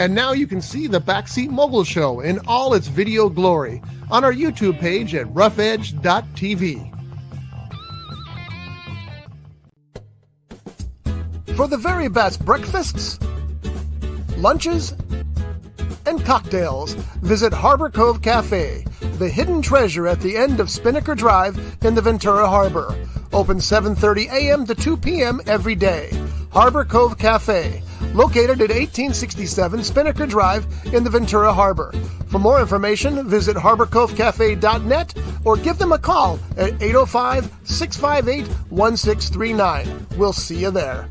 And now you can see the Backseat Mogul Show in all its video glory on our YouTube page at roughedge.tv. For the very best breakfasts, lunches, and cocktails, visit Harbor Cove Cafe, the hidden treasure at the end of Spinnaker Drive in the Ventura Harbor. Open 7:30 a.m. to 2 p.m. every day. Harbor Cove Cafe, located at 1867 Spinnaker Drive in the Ventura Harbor. For more information, visit harborcovecafe.net or give them a call at 805-658-1639. We'll see you there.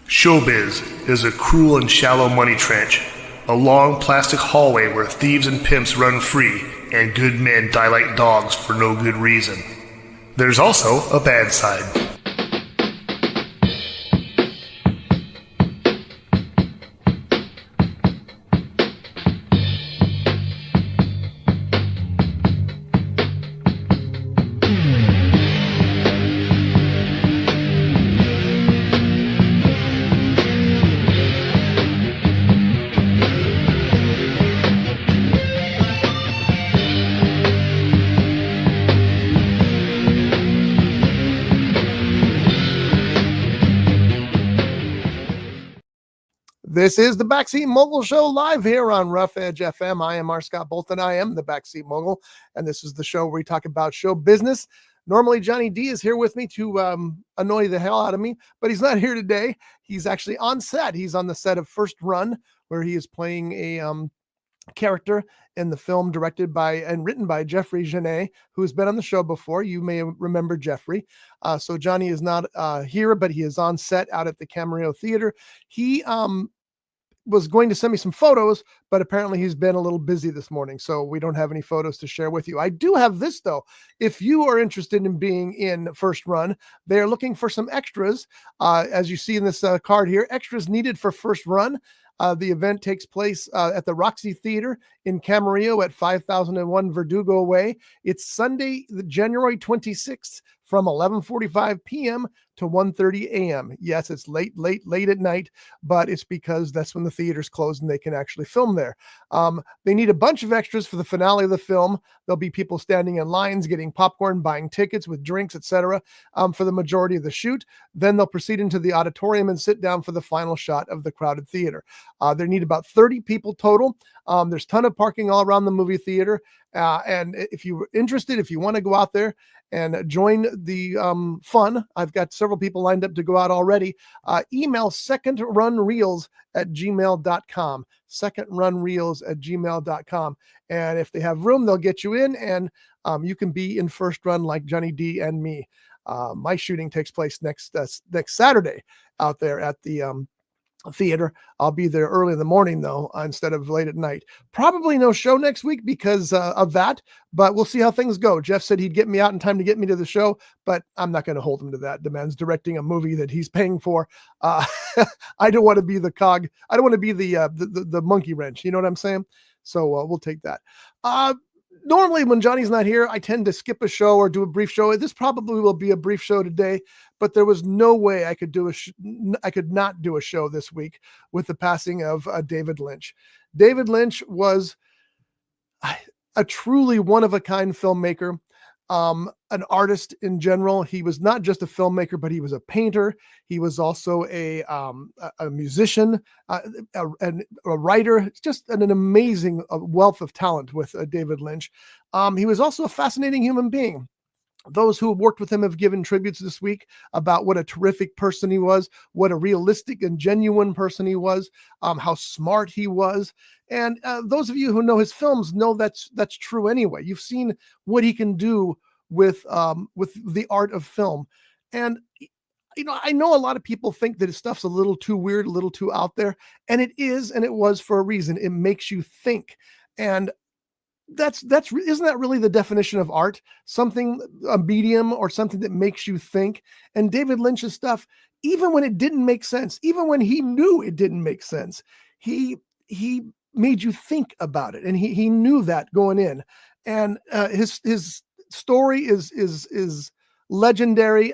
Showbiz is a cruel and shallow money trench, a long plastic hallway where thieves and pimps run free and good men die like dogs for no good reason. There's also a bad side. This is the Backseat Mogul Show live here on Rough Edge FM. I am R. Scott Bolton. I am the Backseat Mogul, and this is the show where we talk about show business. Normally, Johnny D is here with me to annoy the hell out of me, but he's not here today. He's actually on set. He's on the set of First Run, where he is playing a character in the film directed by and written by Jeffrey Genet, who's been on the show before. You may remember Jeffrey. So Johnny is not here, but he is on set out at the Camarillo Theater. He was going to send me some photos, but apparently he's been a little busy this morning, so we don't have any photos to share with you. I do have this, though. If you are interested in being in First Run, they are looking for some extras. As you see in this card here, extras needed for First Run. The event takes place at the Roxy Theater in Camarillo at 5001 Verdugo Way. It's Sunday, January 26th from 11:45 p.m. to 1:30 a.m. Yes, it's late at night, but it's because that's when the theater's closed and they can actually film there. They need a bunch of extras for the finale of the film. There'll be people standing in lines, getting popcorn, buying tickets with drinks, etc. For the majority of the shoot. Then they'll proceed into the auditorium and sit down for the final shot of the crowded theater. They need about 30 people total. There's a ton of parking all around the movie theater. And if you're interested, if you want to go out there and join the fun, I've got several people lined up to go out already. Email secondrunreels@gmail.com. secondrunreels@gmail.com. And if they have room, they'll get you in, and you can be in First Run like Johnny D and me. My shooting takes place next Saturday out there at the theater. I'll be there early in the morning, though, instead of late at night. Probably no show next week because of that, but we'll see how things go. Jeff said he'd get me out in time to get me to the show, but I'm not going to hold him to that. The man's directing a movie that he's paying for. I don't want to be the cog. I don't want to be the monkey wrench. You know what I'm saying? So we'll take that. Normally when Johnny's not here, I tend to skip a show or do a brief show. This probably will be a brief show today, but there was no way I could I could not do a show this week with the passing of David Lynch. David Lynch was a truly one-of-a-kind filmmaker, an artist in general. He was not just a filmmaker, but he was a painter. He was also a musician, a writer. Just an amazing wealth of talent with David Lynch. He was also a fascinating human being. Those who have worked with him have given tributes this week about what a terrific person he was, what a realistic and genuine person he was, how smart he was. And those of you who know his films know that's true anyway. You've seen what he can do with the art of film. And I know a lot of people think that his stuff's a little too weird, a little too out there, and it is, and it was for a reason. It makes you think. And isn't that really the definition of art? Something, a medium or something that makes you think. And David Lynch's stuff, even when it didn't make sense, even when he knew it didn't make sense, he made you think about it, and he knew that going in. And his story is legendary.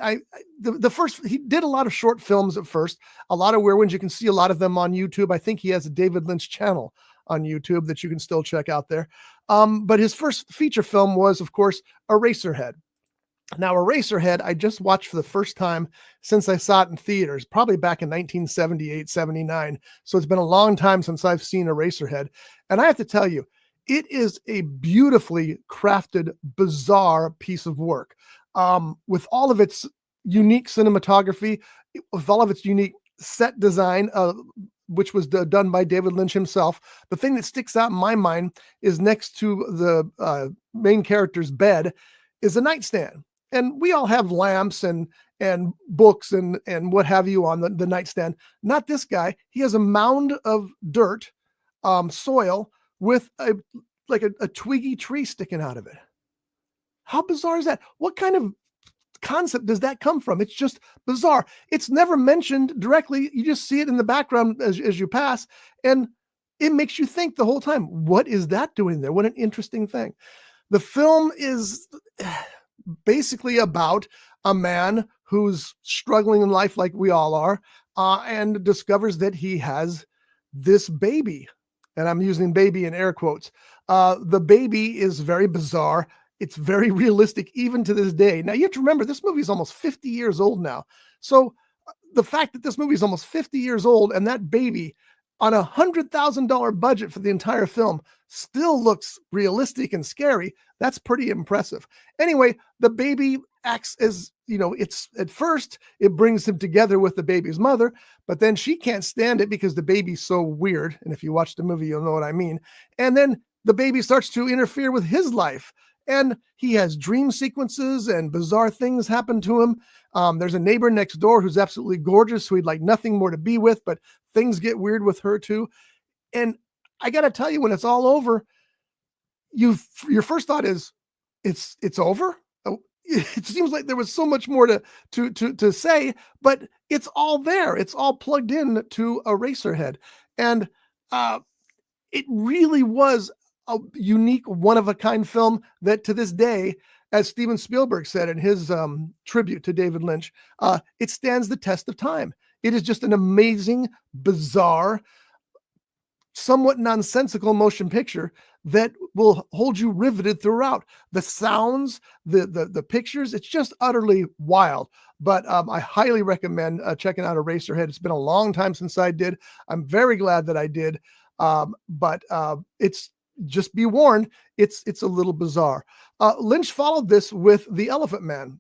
The first, he did a lot of short films at first, a lot of weird ones. You can see a lot of them on YouTube. I think he has a David Lynch channel on YouTube that you can still check out there. But his first feature film was, of course, Eraserhead. Now, Eraserhead, I just watched for the first time since I saw it in theaters, probably back in 1978, 79. So it's been a long time since I've seen Eraserhead. And I have to tell you, it is a beautifully crafted, bizarre piece of work. With all of its unique cinematography, with all of its unique set design, which was done by David Lynch himself. The thing that sticks out in my mind is next to the main character's bed is a nightstand. And we all have lamps and books and what have you on the nightstand. Not this guy. He has a mound of dirt, soil, with a twiggy tree sticking out of it. How bizarre is that? What kind of concept does that come from? It's just bizarre. It's never mentioned directly. You just see it in the background as you pass, and it makes you think the whole time, what is that doing there? What an interesting thing. The film is basically about a man who's struggling in life like we all are, and discovers that he has this baby. And I'm using baby in air quotes. The baby is very bizarre. It's very realistic even to this day. Now, you have to remember, this movie is almost 50 years old now. So the fact that this movie is almost 50 years old and that baby on a $100,000 budget for the entire film still looks realistic and scary, that's pretty impressive. Anyway, the baby acts as, it's at first, it brings him together with the baby's mother, but then she can't stand it because the baby's so weird. And if you watch the movie, you'll know what I mean. And then the baby starts to interfere with his life. And he has dream sequences and bizarre things happen to him. There's a neighbor next door who's absolutely gorgeous, who he'd like nothing more to be with, but things get weird with her too. And I got to tell you, when it's all over, your first thought is, it's over. It seems like there was so much more to say, but it's all there. It's all plugged in to Eraserhead. And it really was a unique, one-of-a-kind film that to this day, as Steven Spielberg said in his tribute to David Lynch, it stands the test of time. It is just an amazing, bizarre, somewhat nonsensical motion picture that will hold you riveted throughout. The sounds, the pictures, it's just utterly wild. But I highly recommend checking out Eraserhead. It's been a long time since I did. I'm very glad that I did. But it's, just be warned, it's a little bizarre. Lynch followed this with The Elephant Man,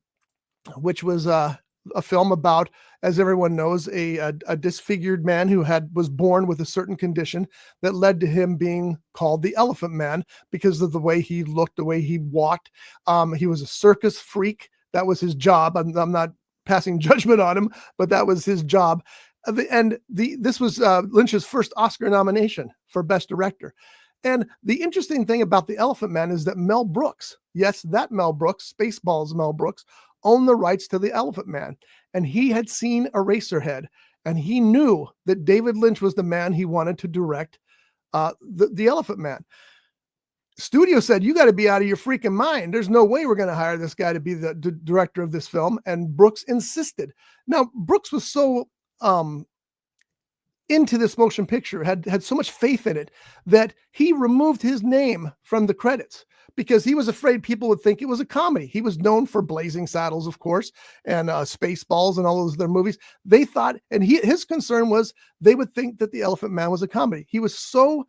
which was a film about, as everyone knows, a disfigured man who was born with a certain condition that led to him being called the Elephant Man because of the way he looked, the way he walked. He was a circus freak. That was his job. I'm not passing judgment on him, but that was his job. This was Lynch's first Oscar nomination for Best Director. And the interesting thing about The Elephant Man is that Mel Brooks, yes, that Mel Brooks, Spaceballs Mel Brooks, owned the rights to The Elephant Man. And he had seen Eraserhead, and he knew that David Lynch was the man he wanted to direct the Elephant Man. Studio said, you got to be out of your freaking mind. There's no way we're going to hire this guy to be the director of this film. And Brooks insisted. Now, Brooks was so into this motion picture, had so much faith in it, that he removed his name from the credits because he was afraid people would think it was a comedy. He was known for Blazing Saddles, of course, and Spaceballs and all those other movies. They thought, and his concern was they would think that The Elephant Man was a comedy. He was so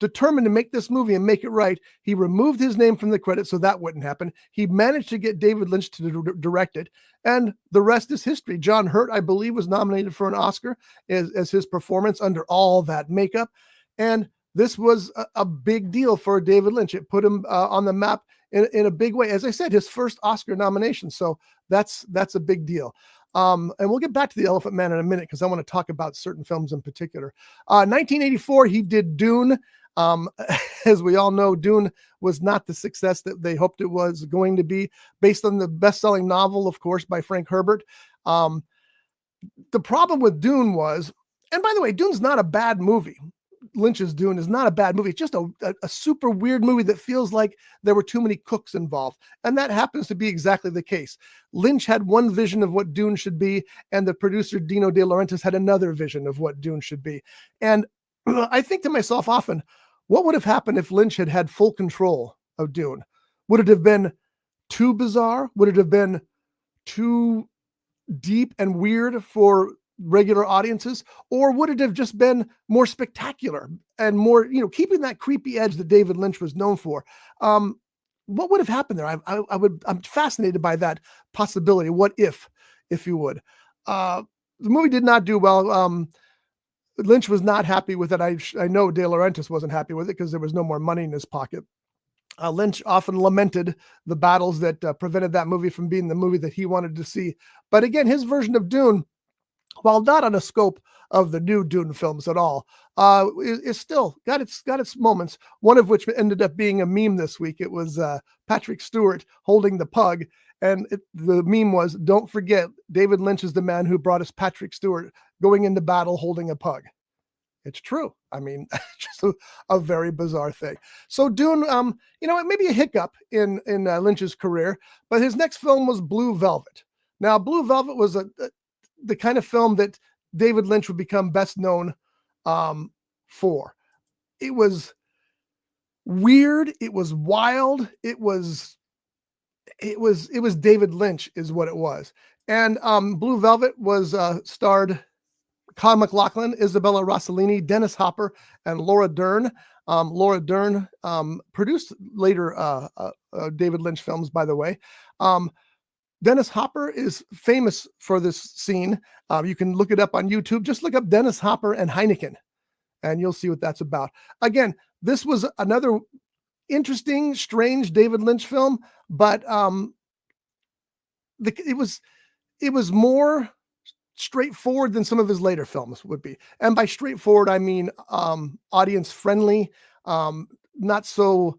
determined to make this movie and make it right, he removed his name from the credits so that wouldn't happen. He managed to get David Lynch to direct it, and the rest is history. John Hurt, I believe, was nominated for an Oscar as his performance under all that makeup, and this was a big deal for David Lynch. It put him on the map in a big way. As I said, his first Oscar nomination, so that's a big deal. And we'll get back to The Elephant Man in a minute because I want to talk about certain films in particular. 1984, he did Dune. As we all know, Dune was not the success that they hoped it was going to be, based on the best-selling novel, of course, by Frank Herbert. The problem with Dune was, and by the way, Dune's not a bad movie. Lynch's Dune is not a bad movie. It's just a super weird movie that feels like there were too many cooks involved. And that happens to be exactly the case. Lynch had one vision of what Dune should be, and the producer Dino De Laurentiis had another vision of what Dune should be. And I think to myself often, what would have happened if Lynch had had full control of Dune? Would it have been too bizarre? Would it have been too deep and weird for regular audiences, or would it have just been more spectacular and more, keeping that creepy edge that David Lynch was known for? What would have happened there? I'm fascinated by that possibility. What if you would? The movie did not do well. Lynch was not happy with it. I know De Laurentiis wasn't happy with it because there was no more money in his pocket. Lynch often lamented the battles that prevented that movie from being the movie that he wanted to see. But again, his version of Dune, while not on a scope of the new Dune films at all, is still got its moments. One of which ended up being a meme this week. It was Patrick Stewart holding the pug, and the meme was, "Don't forget, David Lynch is the man who brought us Patrick Stewart going into battle holding a pug." It's true. I mean, just a very bizarre thing. So Dune, it may be a hiccup in Lynch's career, but his next film was Blue Velvet. Now, Blue Velvet was the kind of film that David Lynch would become best known for. It was weird. It was wild. It was David Lynch is what it was. And Blue Velvet was starred Kyle MacLachlan, Isabella Rossellini, Dennis Hopper, and Laura Dern. Laura Dern produced later David Lynch films, by the way. Dennis Hopper is famous for this scene. You can look it up on YouTube. Just look up Dennis Hopper and Heineken, and you'll see what that's about. Again, this was another interesting, strange David Lynch film, but it was more straightforward than some of his later films would be. And by straightforward, I mean audience friendly, not so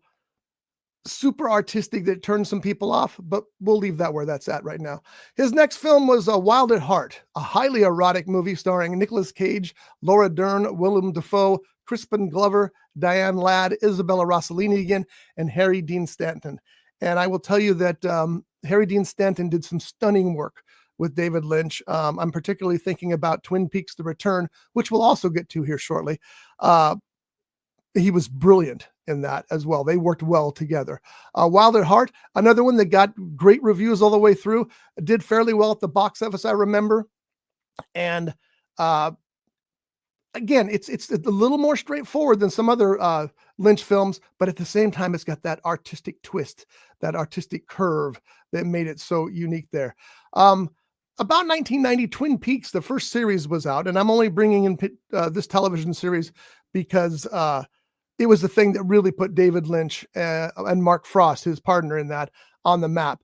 super artistic that it turned some people off, but we'll leave that where that's at right now. His next film was Wild at Heart, a highly erotic movie starring Nicolas Cage, Laura Dern, Willem Dafoe, Crispin Glover, Diane Ladd, Isabella Rossellini again, and Harry Dean Stanton. And I will tell you that Harry Dean Stanton did some stunning work with David Lynch. I'm particularly thinking about Twin Peaks: The Return, which we'll also get to here shortly. He was brilliant in that as well. They worked well together. Wild at Heart, another one that got great reviews all the way through, did fairly well at the box office, I remember. And again, it's a little more straightforward than some other Lynch films, but at the same time, it's got that artistic twist, that artistic curve that made it so unique there. About 1990, Twin Peaks, the first series, was out, and I'm only bringing in this television series because it was the thing that really put David Lynch and Mark Frost, his partner in that, on the map.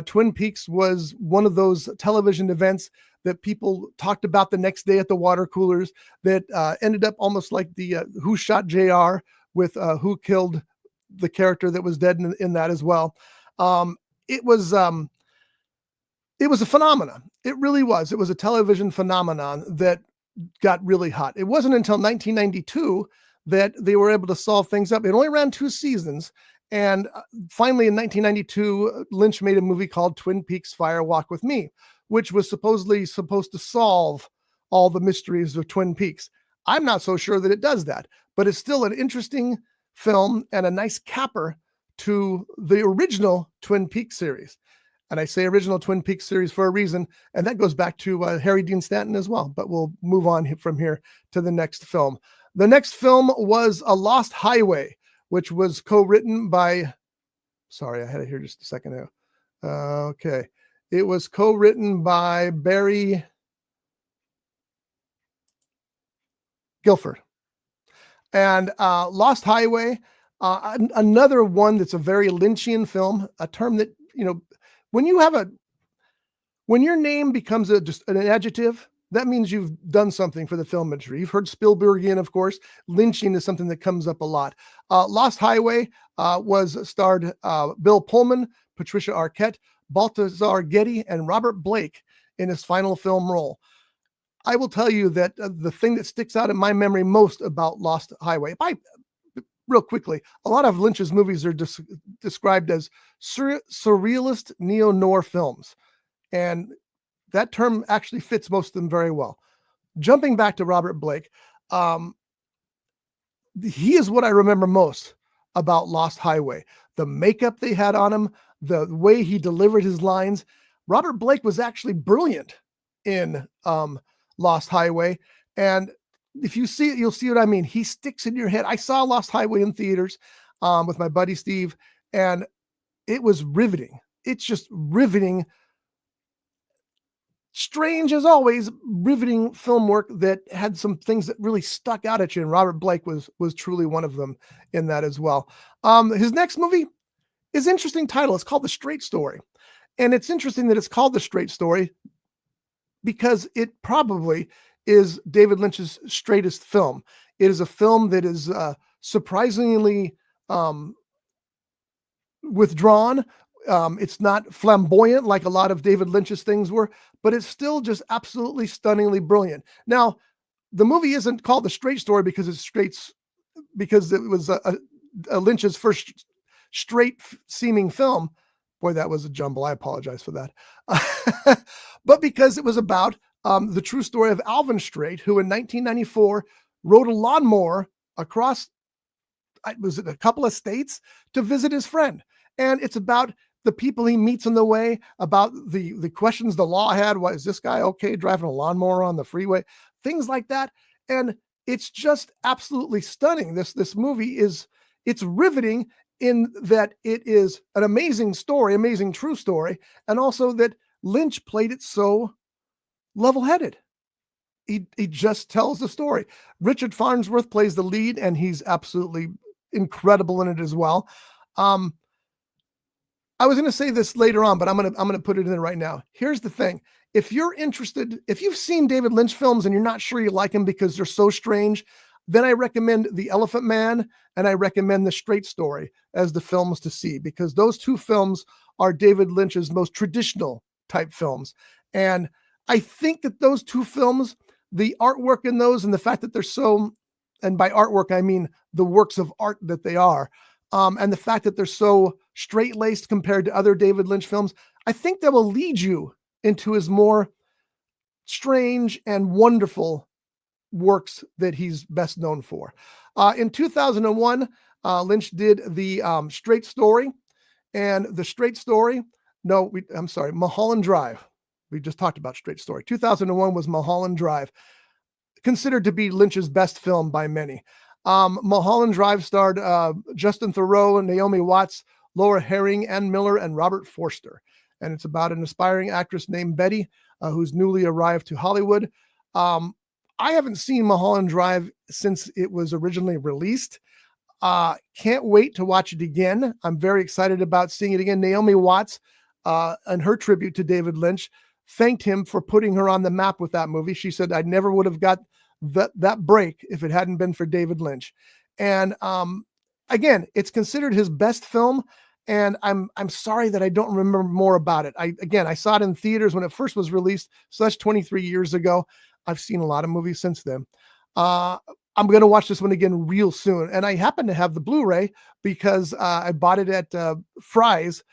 Twin Peaks was one of those television events that people talked about the next day at the water coolers that ended up almost like the Who Shot JR with Who Killed the Character that was dead in that as well. It was a phenomenon. It really was. It was a television phenomenon that got really hot. It wasn't until 1992 that they were able to solve things up. It only ran 2 seasons. And finally, in 1992, Lynch made a movie called Twin Peaks: Fire Walk with Me, which was supposed to solve all the mysteries of Twin Peaks. I'm not so sure that it does that, but it's still an interesting film and a nice capper to the original Twin Peaks series. And I say original Twin Peaks series for a reason, and that goes back to Harry Dean Stanton as well. But we'll move on from here to the next film. The next film was A Lost Highway, which was co-written by, sorry, I had it here just a second ago. Okay. It was co-written by Barry Guilford. And Lost Highway, another one that's a very Lynchian film, a term that, when your name becomes just an adjective, that means you've done something for the film industry. You've heard Spielbergian, of course. Lynchian is something that comes up a lot. Lost Highway starred Bill Pullman, Patricia Arquette, Balthazar Getty, and Robert Blake in his final film role. I will tell you that the thing that sticks out in my memory most about Lost Highway, real quickly, a lot of Lynch's movies are described as surrealist neo-noir films. And that term actually fits most of them very well. Jumping back to Robert Blake, um, he is what I remember most about Lost Highway. The makeup they had on him, the way he delivered his lines. Robert Blake was actually brilliant in Lost Highway. And if you see it, you'll see what I mean. He sticks in your head. I saw Lost Highway in theaters with my buddy Steve, and it was riveting. It's just riveting, strange as always, riveting film work that had some things that really stuck out at you. And Robert Blake was truly one of them in that as well. His next movie is interesting title. It's called The Straight Story. And it's interesting that it's called The Straight Story because it probably is David Lynch's straightest film. It is a film that is surprisingly withdrawn. It's not flamboyant like a lot of David Lynch's things were, but it's still just absolutely stunningly brilliant. Now, the movie isn't called The Straight Story because because it was a Lynch's first straight seeming film. Boy, that was a jumble. I apologize for that. But because it was about the true story of Alvin Straight, who in 1994 rode a lawnmower across, was it a couple of states, to visit his friend. And it's about the people he meets on the way, about the questions the law had. Why is this guy okay driving a lawnmower on the freeway? Things like that. And it's just absolutely stunning. This movie it's riveting in that it is an amazing story, amazing true story, and also that Lynch played it so level-headed. He just tells the story. Richard Farnsworth plays the lead, and he's absolutely incredible in it as well. I was going to say this later on, but I'm going to put it in there right now. Here's the thing. If you're interested, if you've seen David Lynch films and you're not sure you like them because they're so strange, then I recommend The Elephant Man and I recommend The Straight Story as the films to see, because those two films are David Lynch's most traditional type films. And I think that those two films, the artwork in those and the fact that they're so, and by artwork, I mean the works of art that they are, and the fact that they're so straight-laced compared to other David Lynch films, I think that will lead you into his more strange and wonderful works that he's best known for. In 2001, Lynch did the Straight Story, and the Straight Story, Mulholland Drive. We just talked about Straight Story. 2001 was Mulholland Drive, considered to be Lynch's best film by many. Mulholland Drive starred Justin Theroux, Naomi Watts, Laura Herring, Ann Miller, and Robert Forster. And it's about an aspiring actress named Betty, who's newly arrived to Hollywood. I haven't seen Mulholland Drive since it was originally released. Can't wait to watch it again. I'm very excited about seeing it again. Naomi Watts, and her tribute to David Lynch, thanked him for putting her on the map with that movie. She said, I never would have got that break if it hadn't been for David Lynch. And again, it's considered his best film, and I'm sorry that I don't remember more about it. I saw it in theaters when it first was released, so that's 23 years ago. I've seen a lot of movies since then. I'm going to watch this one again real soon, and I happen to have the Blu-ray because I bought it at Fry's.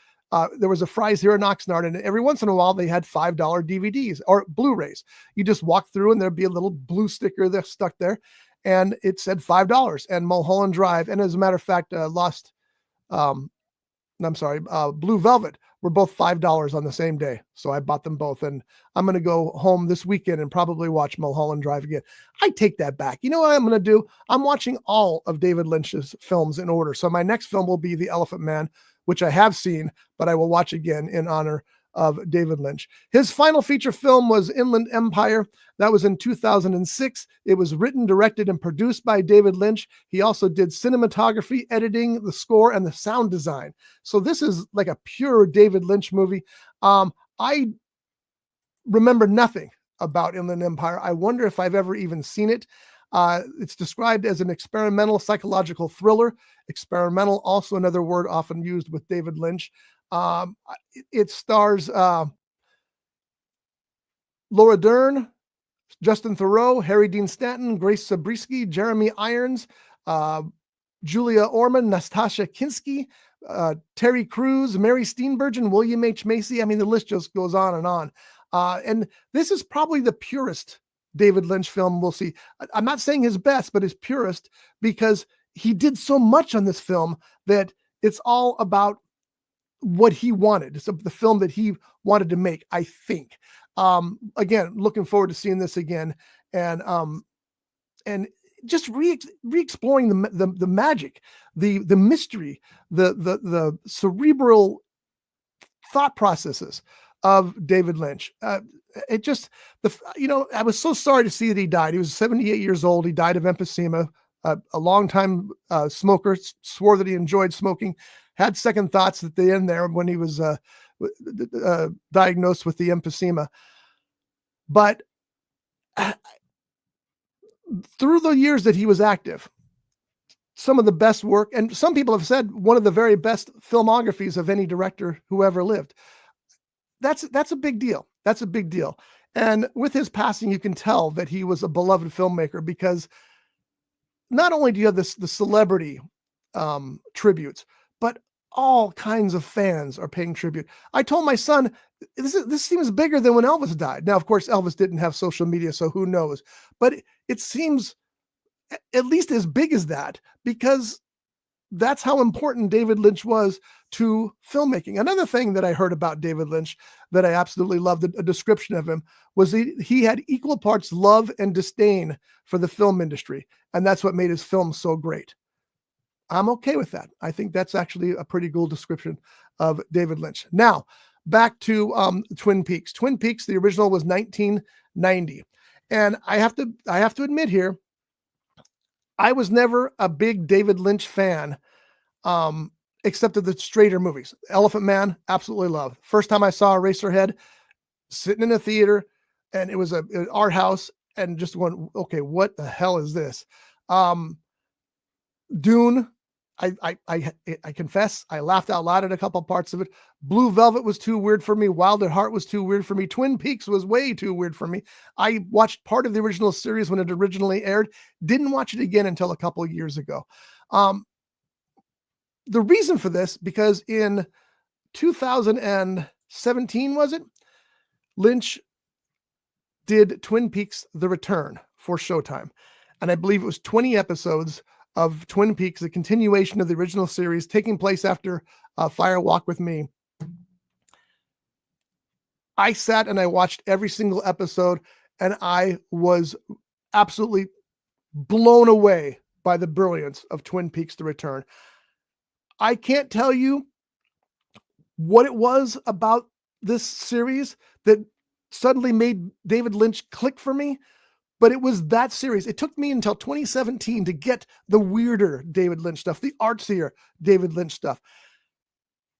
There was a Fry's here in Oxnard, and every once in a while they had $5 DVDs or Blu-rays. You just walk through and there'd be a little blue sticker that stuck there, and it said $5 and Mulholland Drive. And as a matter of fact, Blue Velvet were both $5 on the same day. So I bought them both, and I'm going to go home this weekend and probably watch Mulholland Drive again. I take that back. You know what I'm going to do? I'm watching all of David Lynch's films in order. So my next film will be The Elephant Man, which I have seen, but I will watch again in honor of David Lynch. His final feature film was Inland Empire. That was in 2006. It was written, directed, and produced by David Lynch. He also did cinematography, editing, the score, and the sound design. So this is like a pure David Lynch movie. I remember nothing about Inland Empire. I wonder if I've ever even seen it. It's described as an experimental psychological thriller. Experimental, also another word often used with David Lynch. It stars Laura Dern, Justin Theroux, Harry Dean Stanton, Grace Zabriskie, Jeremy Irons, Julia Ormond, Natasha Kinski, Terry Crews, Mary Steenburgen, William H. Macy. I mean, the list just goes on and on. And this is probably the purest David Lynch film we'll see. I'm not saying his best, but his purest, because he did so much on this film that it's all about what he wanted. It's the film that he wanted to make, I think. Again, looking forward to seeing this again, and just re-exploring the magic, the mystery, the cerebral thought processes of David Lynch. It just, I was so sorry to see that he died. He was 78 years old. He died of emphysema. A longtime smoker, swore that he enjoyed smoking, had second thoughts at the end there when he was diagnosed with the emphysema. But through the years that he was active, some of the best work, and some people have said one of the very best filmographies of any director who ever lived. That's a big deal. That's a big deal. And with his passing, you can tell that he was a beloved filmmaker, because not only do you have the celebrity tributes, but all kinds of fans are paying tribute. I told my son, this seems bigger than when Elvis died. Now, of course, Elvis didn't have social media, so who knows? But it seems at least as big as that, because that's how important David Lynch was to filmmaking. Another thing that I heard about David Lynch that I absolutely loved, a description of him, was he had equal parts love and disdain for the film industry. And that's what made his film so great. I'm okay with that. I think that's actually a pretty cool description of David Lynch. Now, back to Twin Peaks. Twin Peaks, the original, was 1990. And I have to admit here, I was never a big David Lynch fan, except of the straighter movies. Elephant Man, absolutely love. First time I saw Eraserhead, sitting in a theater, and it was an art house, and just going, okay, what the hell is this? Dune, I confess, I laughed out loud at a couple parts of it. Blue Velvet was too weird for me. Wild at Heart was too weird for me. Twin Peaks was way too weird for me. I watched part of the original series when it originally aired. Didn't watch it again until a couple of years ago. The reason for this, because in 2017, was it? Lynch did Twin Peaks: The Return for Showtime. And I believe it was 20 episodes of Twin Peaks, a continuation of the original series, taking place after Fire Walk with Me. I sat and I watched every single episode, and I was absolutely blown away by the brilliance of Twin Peaks: The Return. I can't tell you what it was about this series that suddenly made David Lynch click for me, but it was that series. It took me until 2017 to get the weirder David Lynch stuff, the artsier David Lynch stuff.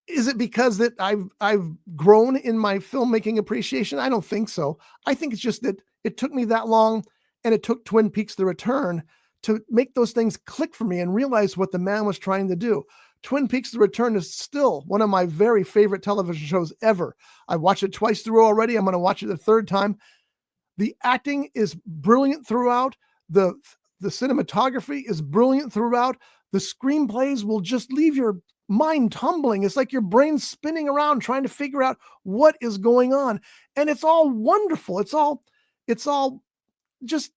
Is it because that I've grown in my filmmaking appreciation? I don't think so. I think it's just that it took me that long, and it took Twin Peaks: The Return to make those things click for me and realize what the man was trying to do. Twin Peaks: The Return is still one of my very favorite television shows ever. I watched it twice through already. I'm going to watch it the third time. The acting is brilliant throughout. The cinematography is brilliant throughout. The screenplays will just leave your mind tumbling. It's like your brain's spinning around trying to figure out what is going on. And it's all wonderful. It's all just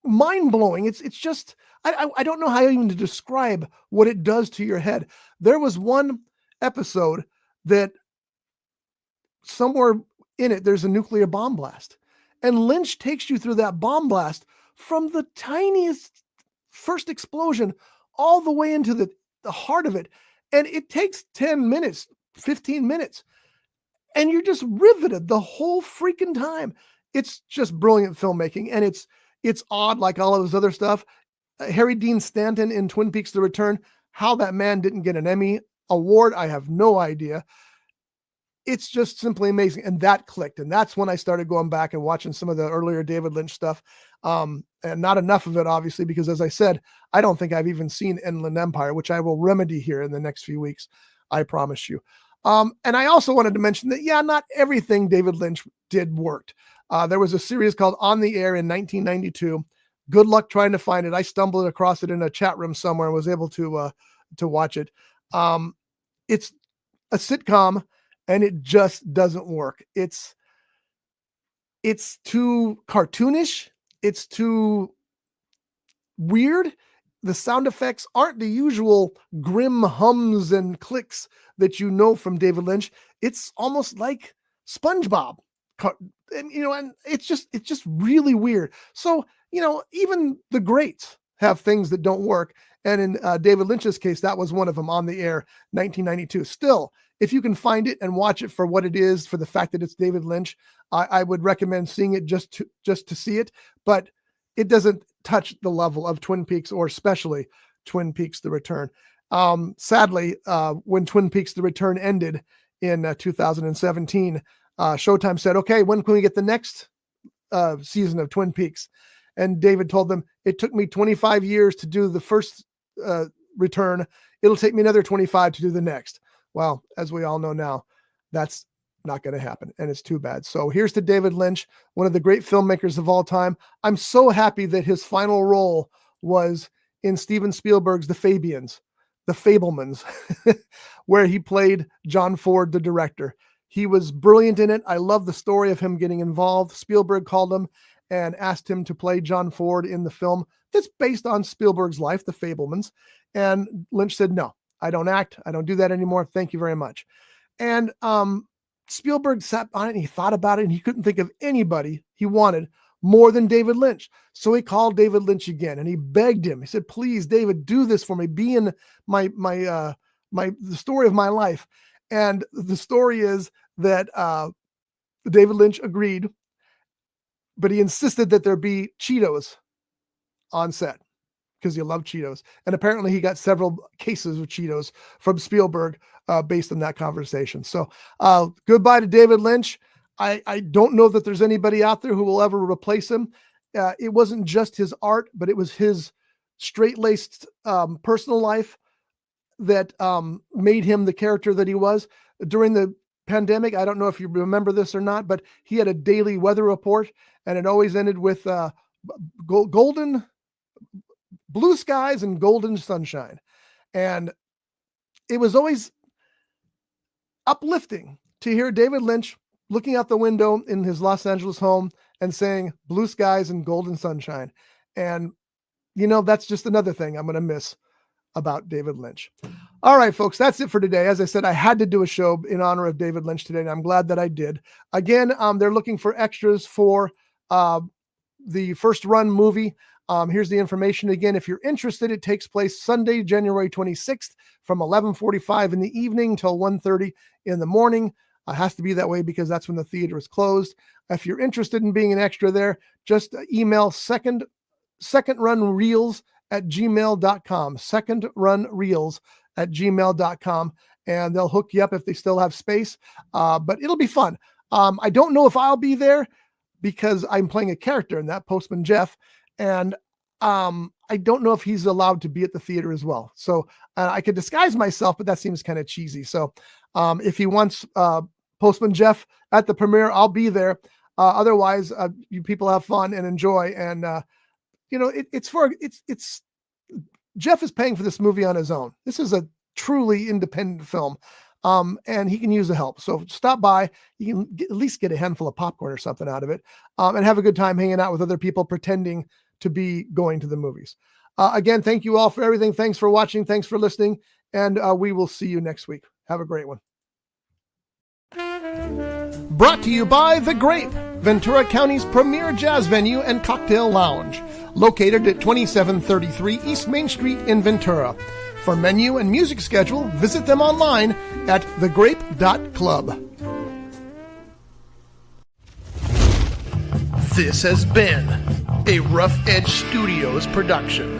mind-blowing. It's just, I don't know how even to describe what it does to your head. There was one episode that somewhere in it, there's a nuclear bomb blast. And Lynch takes you through that bomb blast from the tiniest first explosion all the way into the heart of it. And it takes 10 minutes, 15 minutes. And you're just riveted the whole freaking time. It's just brilliant filmmaking. And it's odd, like all of his other stuff. Harry Dean Stanton in Twin Peaks: The Return, how that man didn't get an Emmy award, I have no idea. It's just simply amazing. And that clicked. And that's when I started going back and watching some of the earlier David Lynch stuff. And not enough of it, obviously, because as I said, I don't think I've even seen Inland Empire, which I will remedy here in the next few weeks. I promise you. And I also wanted to mention that, yeah, not everything David Lynch did worked. There was a series called On the Air in 1992. Good luck trying to find it. I stumbled across it in a chat room somewhere and was able to watch it. It's a sitcom, and it just doesn't work. It's too cartoonish. It's too weird. The sound effects aren't the usual grim hums and clicks that you know from David Lynch. It's almost like SpongeBob. And it's just really weird. So, even the greats have things that don't work. And in David Lynch's case, that was one of them. On the Air, 1992. Still, if you can find it and watch it for what it is, for the fact that it's David Lynch, I would recommend seeing it just to see it. But it doesn't touch the level of Twin Peaks, or especially Twin Peaks: The Return. Sadly, when Twin Peaks: The Return ended in 2017, Showtime said, "Okay, when can we get the next season of Twin Peaks?" And David told them, "It took me 25 years to do the first return. It'll take me another 25 to do the next." Well, as we all know now, that's not going to happen, and it's too bad. So here's to David Lynch, one of the great filmmakers of all time. I'm so happy that his final role was in Steven Spielberg's The Fabelmans, where he played John Ford, the director. He was brilliant in it. I love the story of him getting involved. Spielberg called him and asked him to play John Ford in the film that's based on Spielberg's life, The Fabelmans. And Lynch said, "No, I don't act. I don't do that anymore. Thank you very much." And Spielberg sat on it and he thought about it, and he couldn't think of anybody he wanted more than David Lynch. So he called David Lynch again and he begged him. He said, "Please, David, do this for me. Be in the story of my life." And the story is that David Lynch agreed, but he insisted that there be Cheetos on set because he loved Cheetos. And apparently he got several cases of Cheetos from Spielberg based on that conversation. So goodbye to David Lynch. I don't know that there's anybody out there who will ever replace him. It wasn't just his art, but it was his straight-laced personal life that made him the character that he was. During the pandemic, I don't know if you remember this or not, but he had a daily weather report, and it always ended with golden blue skies and golden sunshine. And it was always uplifting to hear David Lynch looking out the window in his Los Angeles home and saying blue skies and golden sunshine. And, that's just another thing I'm going to miss about David Lynch. All right, folks, that's it for today. As I said, I had to do a show in honor of David Lynch today, and I'm glad that I did. Again, they're looking for extras for the first run movie. Here's the information again. If you're interested, it takes place Sunday, January 26th from 11:45 in the evening till 1:30 in the morning. It has to be that way because that's when the theater is closed. If you're interested in being an extra there, just email secondrunreels@gmail.com, secondrunreels@gmail.com, and they'll hook you up if they still have space. But it'll be fun. I don't know if I'll be there because I'm playing a character in that, Postman Jeff, and I don't know if he's allowed to be at the theater as well. So I could disguise myself, but that seems kind of cheesy. So if he wants Postman Jeff at the premiere, I'll be there. Otherwise, you people have fun and enjoy. And it's Jeff is paying for this movie on his own. This is a truly independent film. And he can use the help. So stop by. You can at least get a handful of popcorn or something out of it, and have a good time hanging out with other people pretending to be going to the movies. Again, thank you all for everything. Thanks for watching. Thanks for listening. And we will see you next week. Have a great one. Brought to you by The Grape, Ventura County's premier jazz venue and cocktail lounge, located at 2733 East Main Street in Ventura. For menu and music schedule, visit them online at thegrape.club. This has been a Rough Edge Studios production.